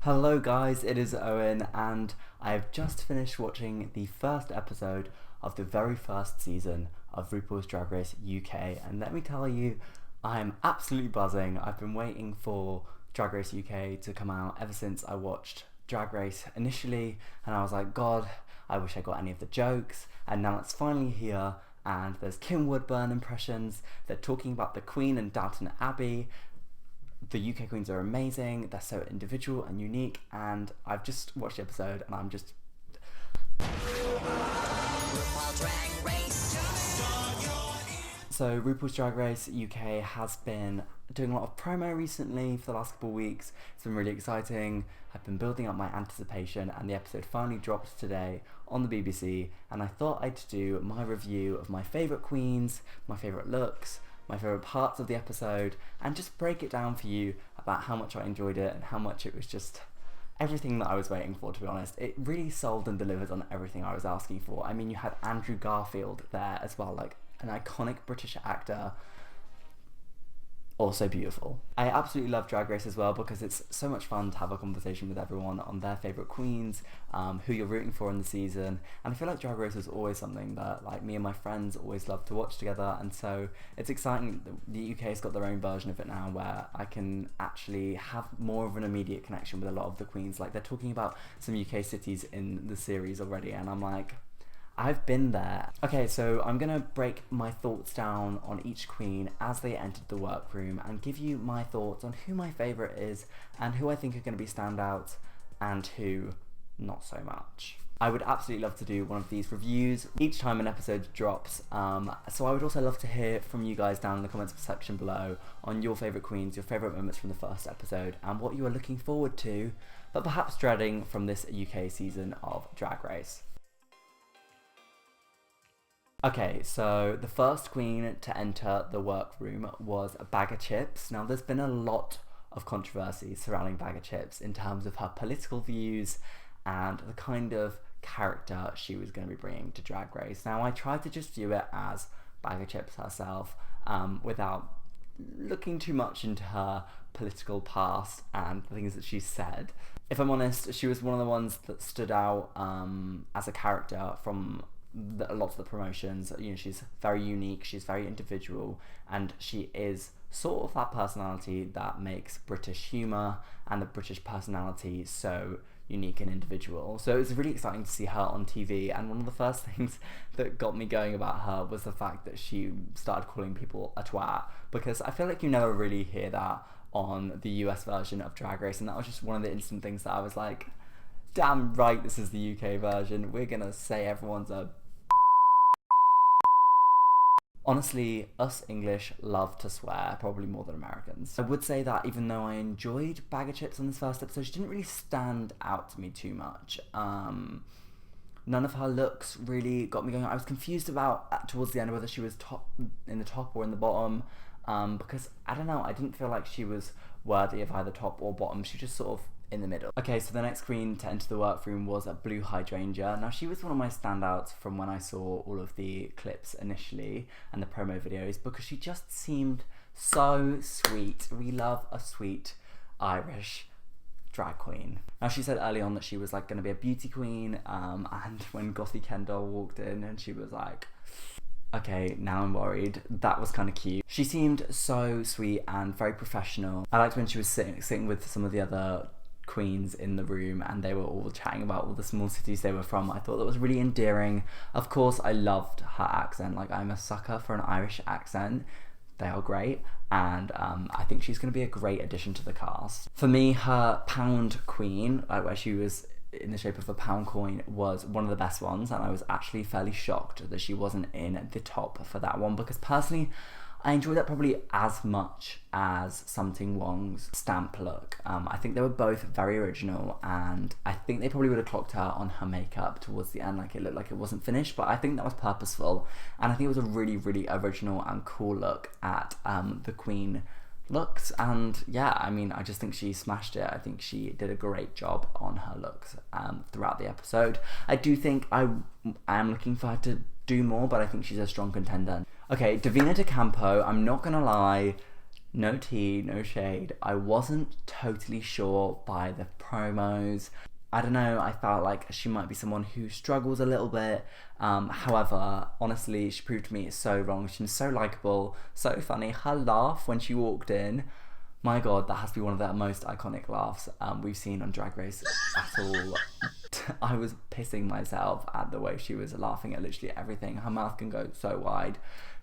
Hello guys, it is Owen and I have just finished watching the first episode of the very first season of RuPaul's Drag Race UK, and let me tell you, I'm absolutely buzzing. I've been waiting for Drag Race UK to come out ever since I watched Drag Race initially, and I was like, God, I wish I got any of the jokes, and now it's finally here. And there's Kim Woodburn impressions, they're talking about the Queen and Downton Abbey. The UK queens are amazing, they're so individual and unique, and I've just watched the episode and I'm just... So RuPaul's Drag Race UK has been doing a lot of promo recently for the last couple of weeks. It's been really exciting. I've been building up my anticipation, and the episode finally dropped today on the BBC, and I thought I'd do my review of my favourite queens, my favourite looks, my favourite parts of the episode, and just break it down for you about how much I enjoyed it and how much it was just everything that I was waiting for, to be honest. It really sold and delivered on everything I was asking for. I mean, you had Andrew Garfield there as well, like an iconic British actor, also beautiful. I absolutely love Drag Race as well because it's so much fun to have a conversation with everyone on their favourite queens, who you're rooting for in the season, and I feel like Drag Race is always something that like me and my friends always love to watch together, and so it's exciting that the UK's got their own version of it now where I can actually have more of an immediate connection with a lot of the queens. Like, they're talking about some UK cities in the series already, and I'm like, I've been there. Okay, so I'm gonna break my thoughts down on each queen as they entered the workroom and give you my thoughts on who my favourite is and who I think are gonna be standouts and who not so much. I would absolutely love to do one of these reviews each time an episode drops, so I would also love to hear from you guys down in the comments section below on your favourite queens, your favourite moments from the first episode, and what you are looking forward to, but perhaps dreading from this UK season of Drag Race. Okay, so the first queen to enter the workroom was Bag of Chips. Now, there's been a lot of controversy surrounding Bag of Chips in terms of her political views and the kind of character she was going to be bringing to Drag Race. Now, I tried to just view it as Bag of Chips herself, without looking too much into her political past and the things that she said. If I'm honest, she was one of the ones that stood out as a character from a lot of the promotions. You know, she's very unique, she's very individual, and she is sort of that personality that makes British humour and the British personality so unique and individual. So it was really exciting to see her on TV, and one of the first things that got me going about her was the fact that she started calling people a twat, because I feel like you never really hear that on the US version of Drag Race, and that was just one of the instant things that I was like, damn right, this is the UK version, we're gonna say everyone's a... Honestly, us English love to swear, probably more than Americans. I would say that even though I enjoyed Bag of Chips on this first episode, she didn't really stand out to me too much. None of her looks really got me going. I was confused about, towards the end, whether she was in the top or in the bottom, because, I don't know, I didn't feel like she was worthy of either top or bottom. She just sort of in the middle. Okay, so the next queen to enter the workroom was a Blue Hydrangea. Now, she was one of my standouts from when I saw all of the clips initially and the promo videos, because she just seemed so sweet. We love a sweet Irish drag queen. Now, she said early on that she was like going to be a beauty queen, and when Gothy Kendall walked in and she was like, okay, now I'm worried, that was kind of cute. She seemed so sweet and very professional. I liked when she was sitting with some of the other queens in the room and they were all chatting about all the small cities they were from. I thought that was really endearing. Of course, I loved her accent. Like, I'm a sucker for an Irish accent. They are great, and I think she's going to be a great addition to the cast. For me, her pound queen, like where she was in the shape of a pound coin, was one of the best ones, and I was actually fairly shocked that she wasn't in the top for that one, because personally I enjoyed that probably as much as Something Wong's stamp look. I think they were both very original, and I think they probably would have clocked her on her makeup towards the end. Like, it looked like it wasn't finished, but I think that was purposeful, and I think it was a really, really original and cool look at the Queen looks. And yeah, I mean, I just think she smashed it. I think she did a great job on her looks throughout the episode. I do think I am looking for her to do more, but I think she's a strong contender. Okay, Davina de Campo, I'm not gonna lie, No tea, no shade. I wasn't totally sure by the promos. I don't know, I felt like she might be someone who struggles a little bit. However, honestly, she proved to me so wrong. She's so likeable, so funny. Her laugh when she walked in, my god, that has to be one of the most iconic laughs we've seen on Drag Race at all. I was pissing myself at the way she was laughing at literally everything. Her mouth can go so wide.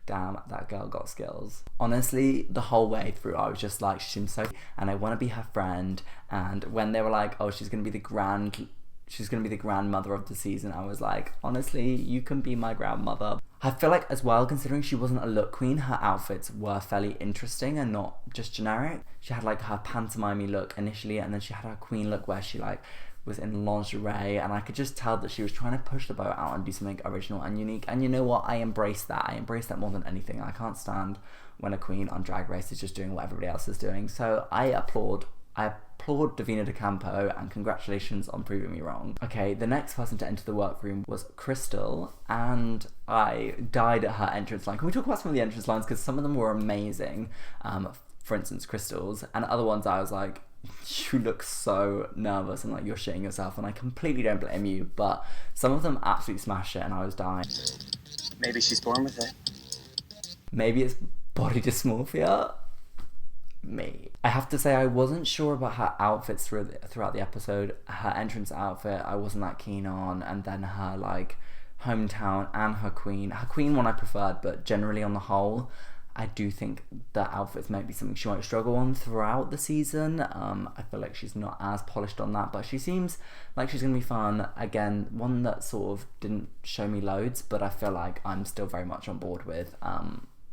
Damn, that girl got skills. Honestly, the whole way through, I was just like, she seems so, and I want to be her friend. And when they were like, oh, she's gonna be the grandmother of the season, I was like, honestly, you can be my grandmother. I feel like as well, considering she wasn't a look queen, her outfits were fairly interesting and not just generic. She had like her pantomime look initially, and then she had her queen look where she like was in lingerie, and I could just tell that she was trying to push the boat out and do something original and unique. And you know what? I embrace that. I embrace that more than anything. I can't stand when a queen on Drag Race is just doing what everybody else is doing. So I applaud Davina de Campo, and congratulations on proving me wrong. Okay, the next person to enter the workroom was Crystal, and I died at her entrance line. Can we talk about some of the entrance lines? Because some of them were amazing. For instance, Crystal's, and other ones I was like, you look so nervous and like you're shitting yourself, and I completely don't blame you, but some of them absolutely smashed it and I was dying. Maybe she's born with it. Maybe it's body dysmorphia. Me. I have to say, I wasn't sure about her outfits throughout the episode. Her entrance outfit I wasn't that keen on, and then her like hometown and her queen one I preferred, but generally on the whole I do think the outfits might be something she might struggle on throughout the season. I feel like she's not as polished on that, but she seems like she's gonna be fun. Again, one that sort of didn't show me loads, but I feel like I'm still very much on board with.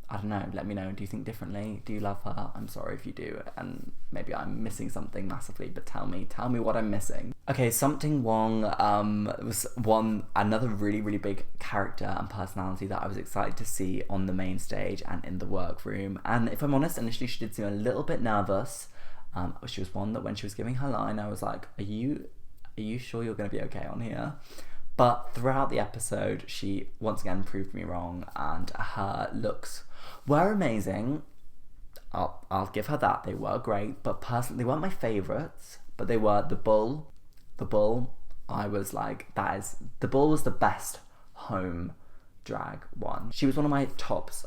I don't know, let me know, do you think differently? Do you love her? I'm sorry if you do, and maybe I'm missing something massively, but tell me what I'm missing. Okay, Something Wong was another really, really big character and personality that I was excited to see on the main stage and in the workroom. And if I'm honest, initially she did seem a little bit nervous. She was one that when she was giving her line, I was like, are you sure you're going to be okay on here? But throughout the episode, she once again proved me wrong, and her looks were amazing. I'll give her that. They were great, but personally, they weren't my favourites. But they were the bull. The bull, I was like, the bull was the best home drag one. She was one of my tops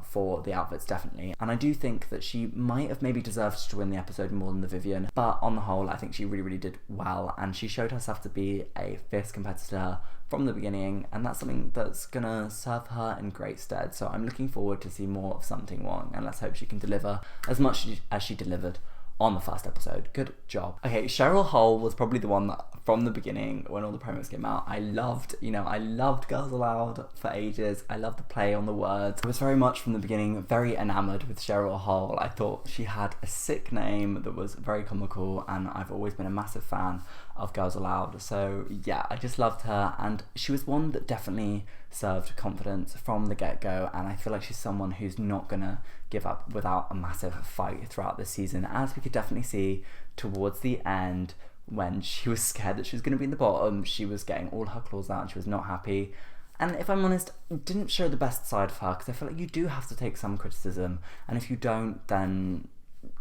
for the outfits, definitely. And I do think that she might have maybe deserved to win the episode more than the Vivian. But on the whole, I think she really, really did well. And she showed herself to be a fierce competitor from the beginning. And that's something that's gonna serve her in great stead. So I'm looking forward to see more of Something Wong. And let's hope she can deliver as much as she delivered on the first episode. Good job. Okay, Cheryl Hull was probably the one that from the beginning, when all the promos came out, I loved Girls Aloud for ages. I loved the play on the words. I was very much from the beginning very enamored with Cheryl Hull. I thought she had a sick name that was very comical, and I've always been a massive fan of Girls Aloud. So yeah, I just loved her, and she was one that definitely served confidence from the get-go, and I feel like she's someone who's not gonna give up without a massive fight throughout the season, as we could definitely see towards the end when she was scared that she was going to be in the bottom. She was getting all her claws out and she was not happy. And if I'm honest, didn't show the best side of her, because I feel like you do have to take some criticism, and if you don't, then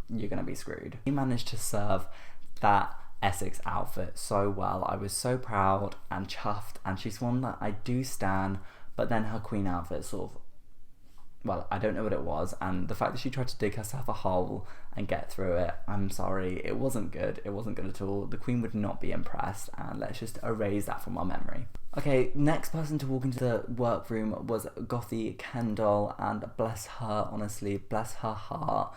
you're going to be screwed. She managed to serve that Essex outfit so well. I was so proud and chuffed, and she's one that I do stan, but then her queen outfit sort of, well, I don't know what it was, and the fact that she tried to dig herself a hole and get through it, I'm sorry, it wasn't good. It wasn't good at all. The queen would not be impressed, and let's just erase that from our memory. Okay, next person to walk into the workroom was Gothy Kendall, and bless her, honestly, bless her heart.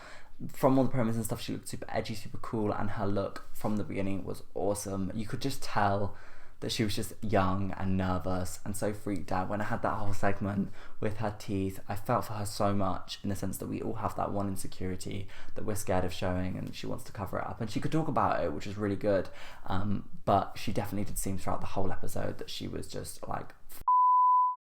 From all the promos and stuff, she looked super edgy, super cool, and her look from the beginning was awesome. You could just tell that she was just young and nervous and so freaked out. When I had that whole segment with her teeth, I felt for her so much, in the sense that we all have that one insecurity that we're scared of showing, and she wants to cover it up, and she could talk about it, which is really good, but she definitely did seem throughout the whole episode that she was just like,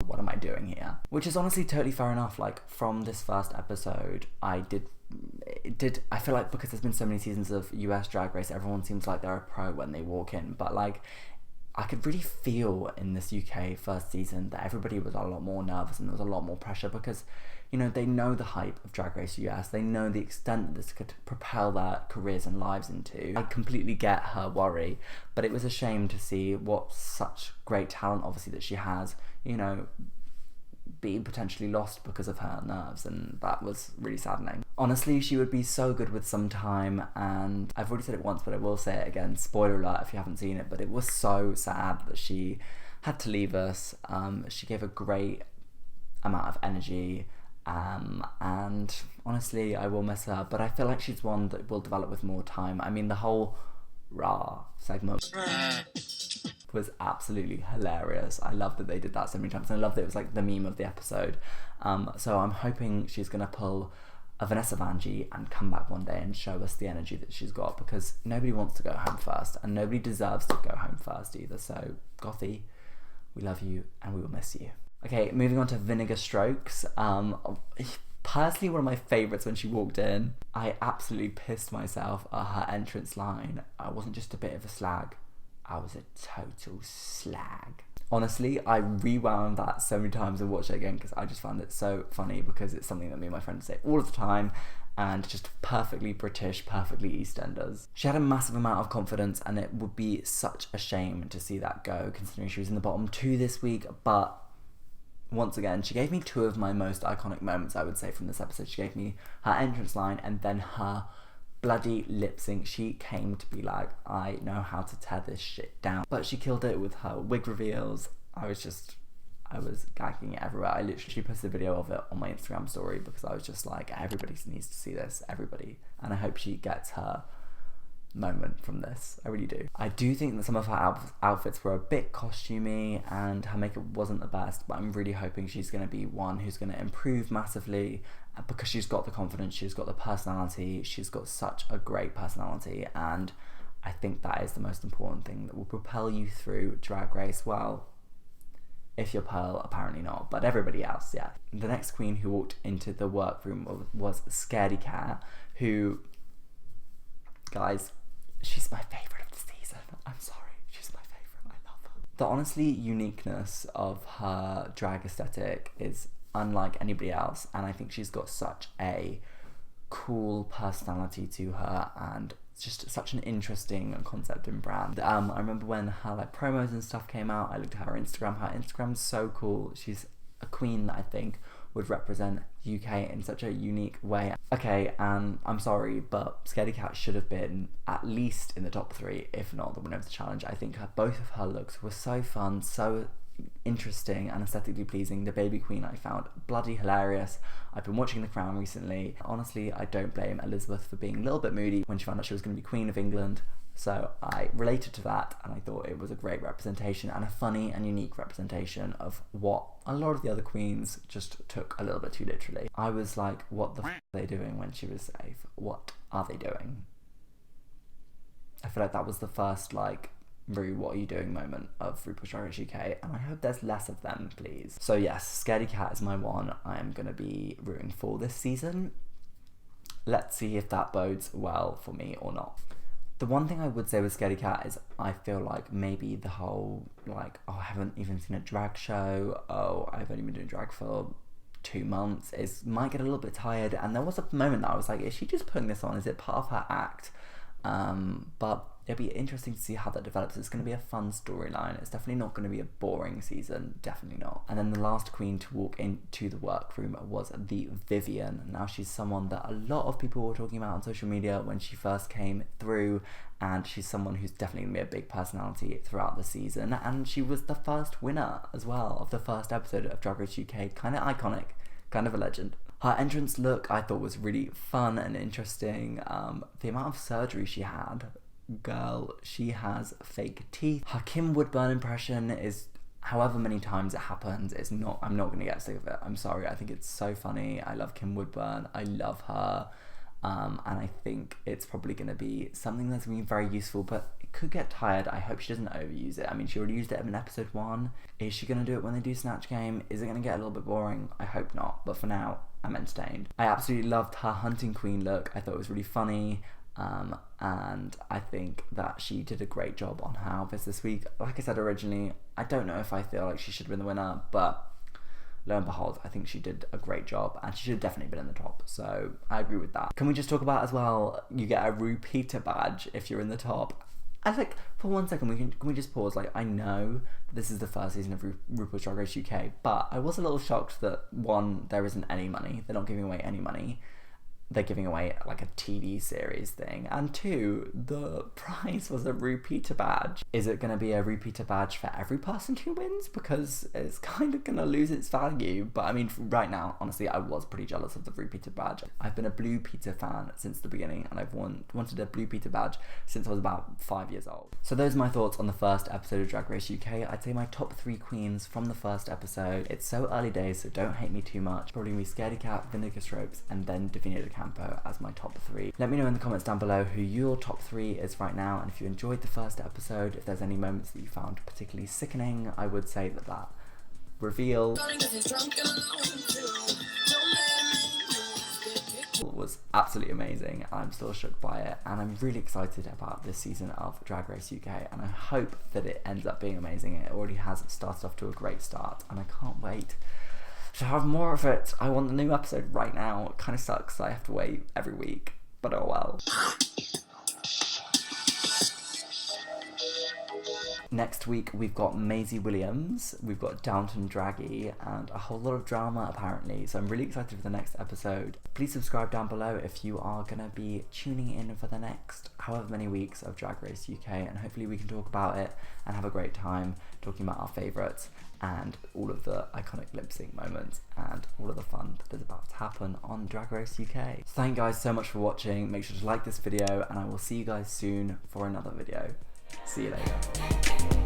what am I doing here? Which is honestly totally fair enough. Like, from this first episode, I feel like, because there's been so many seasons of US Drag Race, everyone seems like they're a pro when they walk in, but like, I could really feel in this UK first season that everybody was a lot more nervous and there was a lot more pressure, because you know, they know the hype of Drag Race US. They know the extent that this could propel their careers and lives into. I completely get her worry, but it was a shame to see what such great talent, obviously, that she has, you know, be potentially lost because of her nerves, and that was really saddening. Honestly, she would be so good with some time, and I've already said it once, but I will say it again, spoiler alert if you haven't seen it, but it was so sad that she had to leave us. She gave a great amount of energy, and honestly, I will miss her, but I feel like she's one that will develop with more time. I mean, the whole rah segment was absolutely hilarious. I love that they did that so many times, and I love that it was like the meme of the episode. So I'm hoping she's gonna pull a Vanessa Vanjie and come back one day and show us the energy that she's got, because nobody wants to go home first, and nobody deserves to go home first either. So Gothy, we love you and we will miss you. Okay, moving on to Vinegar Strokes. Personally, one of my favourites when she walked in. I absolutely pissed myself at her entrance line. I wasn't just a bit of a slag, I was a total slag. Honestly, I rewound that so many times and watched it again because I just found it so funny, because it's something that me and my friends say all of the time, and just perfectly British, perfectly EastEnders. She had a massive amount of confidence, and it would be such a shame to see that go, considering she was in the bottom 2 this week. But once again, she gave me 2 of my most iconic moments, I would say, from this episode. She gave me her entrance line and then her bloody lip sync. She came to be like, I know how to tear this shit down. But she killed it with her wig reveals. I was gagging everywhere. I literally posted a video of it on my Instagram story because I was just like, everybody needs to see this, everybody. And I hope she gets her moment from this. I really do. I do think that some of her outfits were a bit costumey and her makeup wasn't the best, but I'm really hoping she's going to be one who's going to improve massively, because she's got the confidence, she's got the personality, she's got such a great personality, and I think that is the most important thing that will propel you through Drag Race. Well, if you're Pearl, apparently not, but everybody else, yeah. The next queen who walked into the workroom was Scaredy Cat, who, guys, she's my favourite of the season. I'm sorry, she's my favourite. I love her. The honestly uniqueness of her drag aesthetic is unlike anybody else, and I think she's got such a cool personality to her, and just such an interesting concept and brand. I remember when her like promos and stuff came out, I looked at her Instagram. Her Instagram's so cool. She's a queen that I think would represent UK in such a unique way. Okay, and I'm sorry, but Scaredy Cat should have been at least in the top 3, if not the winner of the challenge. I think both of her looks were so fun, so interesting and aesthetically pleasing. The baby queen I found bloody hilarious. I've been watching The Crown recently. Honestly, I don't blame Elizabeth for being a little bit moody when she found out she was going to be Queen of England. So I related to that, and I thought it was a great representation and a funny and unique representation of what a lot of the other queens just took a little bit too literally. I was like, what the f*** are they doing when she was safe? What are they doing? I feel like that was the first like Rue, what are you doing moment of RuPaul's Drag Race UK, and I hope there's less of them, please. So yes, Scaredy Cat is my one I am going to be rooting for this season. Let's see if that bodes well for me or not. The one thing I would say with Scaredy Cat is I feel like maybe the whole like, oh, I haven't even seen a drag show, oh, I've only been doing drag for 2 months, might get a little bit tired, and there was a moment that I was like, is she just putting this on? Is it part of her act? But it'll be interesting to see how that develops. It's going to be a fun storyline. It's definitely not going to be a boring season. Definitely not. And then the last queen to walk into the workroom was the Vivian. Now she's someone that a lot of people were talking about on social media when she first came through, and she's someone who's definitely going to be a big personality throughout the season. And she was the first winner as well of the first episode of Drag Race UK. Kind of iconic, kind of a legend. Her entrance look I thought was really fun and interesting. The amount of surgery she had, girl, she has fake teeth. Her Kim Woodburn impression is, however many times it happens, I'm not going to get sick of it. I'm sorry, I think it's so funny. I love Kim Woodburn, I love her. And I think it's probably going to be something that's going to be very useful, but it could get tired. I hope she doesn't overuse it. I mean, she already used it in episode 1. Is she going to do it when they do Snatch Game? Is it going to get a little bit boring? I hope not, but for now, I'm entertained. I absolutely loved her Hunting Queen look. I thought it was really funny, and I think that she did a great job on her outfits this week. Like I said originally, I don't know if I feel like she should have been the winner, but lo and behold, I think she did a great job, and she should have definitely been in the top. So I agree with that. Can we just talk about as well, you get a repeater badge if you're in the top. I think for 1 second can we just pause? Like, I know that this is the first season of RuPaul's Drag Race UK, but I was a little shocked that, one, there isn't any money. They're not giving away any money. They're giving away like a TV series thing. And two, the prize was a repeater badge. Is it going to be a repeater badge for every person who wins? Because it's kind of going to lose its value. But I mean, right now, honestly, I was pretty jealous of the repeater badge. I've been a Blue Peter fan since the beginning, and I've wanted a Blue Peter badge since I was about 5 years old. So those are my thoughts on the first episode of Drag Race UK. I'd say my top 3 queens from the first episode. It's so early days, so don't hate me too much. Probably gonna be Scaredy Cat, Vinegar Strokes, and then Davina Campo as my top 3. Let me know in the comments down below who your top 3 is right now, and if you enjoyed the first episode, if there's any moments that you found particularly sickening. I would say that reveal was absolutely amazing. I'm still shook by it, and I'm really excited about this season of Drag Race UK, and I hope that it ends up being amazing. It already has started off to a great start, and I can't wait to have more of it. I want the new episode right now. It kind of sucks that I have to wait every week, but oh well. Next week we've got Maisie Williams, we've got Downton Draggy, and a whole lot of drama apparently, so I'm really excited for the next episode. Please subscribe down below if you are going to be tuning in for the next however many weeks of Drag Race UK, and hopefully we can talk about it and have a great time talking about our favourites and all of the iconic lip sync moments and all of the fun that is about to happen on Drag Race UK. So thank you guys so much for watching. Make sure to like this video, and I will see you guys soon for another video. See you later.